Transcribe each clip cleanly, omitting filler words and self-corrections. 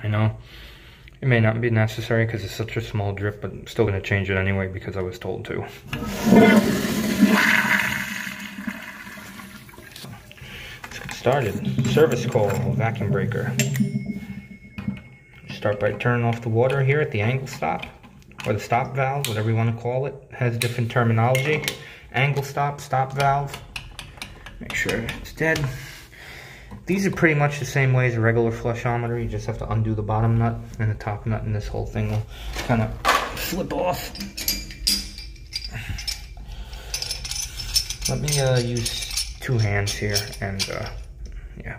I know it may not be necessary because it's such a small drip, but I'm still going to change it anyway because I was told to. So, let's get started. Service call, vacuum breaker. Start by turning off the water here at the angle stop, or the stop valve, whatever you want to call it. It has different terminology. Angle stop, stop valve. Make sure it's dead. These are pretty much the same way as a regular flushometer. You just have to undo the bottom nut, and the top nut, and this whole thing will kind of flip off. Let me use 2 hands here, and yeah.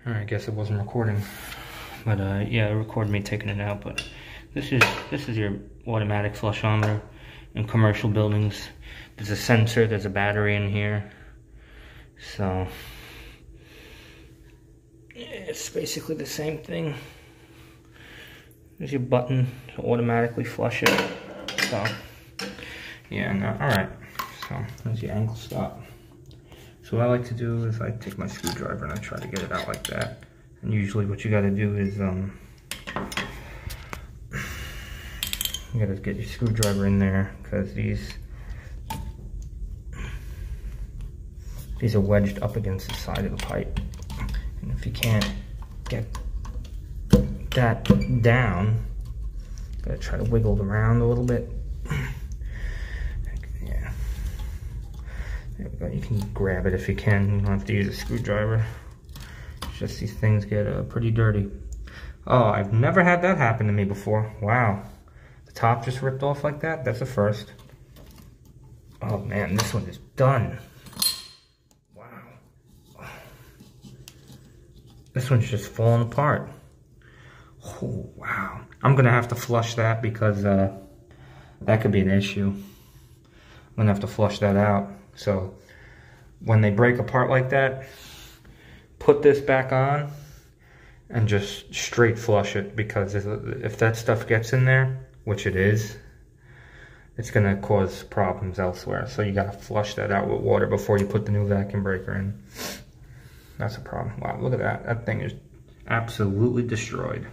Alright, I guess it wasn't recording. But yeah, it recorded me taking it out. But this is your automatic flushometer in commercial buildings. There's a sensor, there's a battery in here. So it's basically the same thing. There's your button to automatically flush it. So yeah, no, alright. So there's your angle stop. So what I like to do is I take my screwdriver and I try to get it out like that. And usually what you gotta do is you gotta get your screwdriver in there, because these are wedged up against the side of the pipe. And if you can't get that down, you gotta try to wiggle it around a little bit. Yeah. There we go. You can grab it if you can. You don't have to use a screwdriver. It's just these things get pretty dirty. Oh, I've never had that happen to me before. Wow. The top just ripped off like that? That's a first. Oh man, this one is done. Wow. This one's just falling apart. Oh, wow. I'm gonna have to flush that because that could be an issue. I'm gonna have to flush that out. So when they break apart like that, put this back on and just straight flush it, because if that stuff gets in there, which it is, it's gonna cause problems elsewhere. So you gotta flush that out with water before you put the new vacuum breaker in. That's a problem. Wow, look at that. That thing is absolutely destroyed.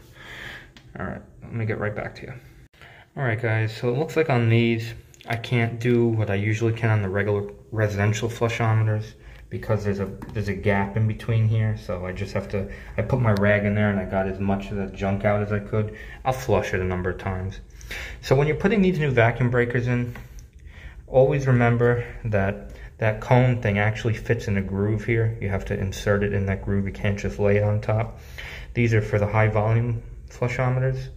All right, let me get right back to you. All right, guys, so it looks like on these, I can't do what I usually can on the regular residential flushometers, because there's a gap in between here. So I just have to, I put my rag in there and I got as much of the junk out as I could. I'll flush it a number of times. So when you're putting these new vacuum breakers in, always remember that that cone thing actually fits in a groove here. You have to insert it in that groove. You can't just lay it on top. These are for the high volume flushometers.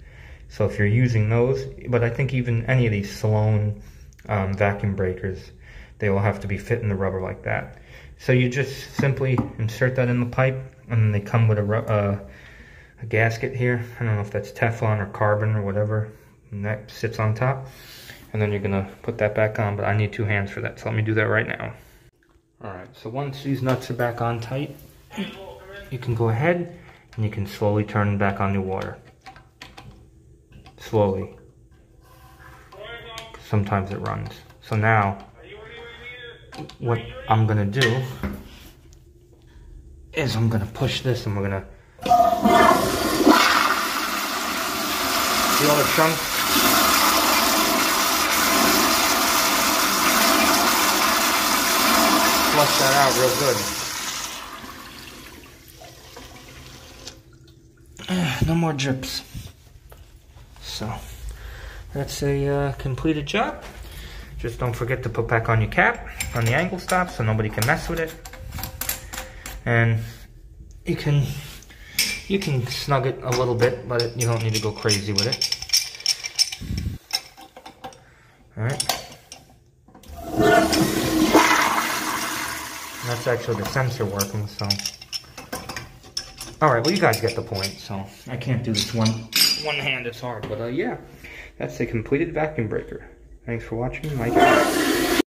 So if you're using those, but I think even any of these Sloan vacuum breakers, they will have to be fit in the rubber like that. So you just simply insert that in the pipe, and then they come with a gasket here. I don't know if that's Teflon or carbon or whatever, and that sits on top. And then you're gonna put that back on, but I need 2 hands for that, so let me do that right now. All right, so once these nuts are back on tight, you can go ahead and you can slowly turn back on new water. Slowly. Sometimes it runs. So now, what I'm gonna do is I'm gonna push this and we're gonna see all the chunks. Flush that out real good. No more drips. So that's a completed job. Just don't forget to put back on your cap on the angle stop so nobody can mess with it. And you can snug it a little bit, but you don't need to go crazy with it. All right. That's actually the sensor working, so. All right, well, you guys get the point. So I can't do this one hand, it's hard, but yeah, that's a completed vacuum breaker. Thanks for watching, Mike.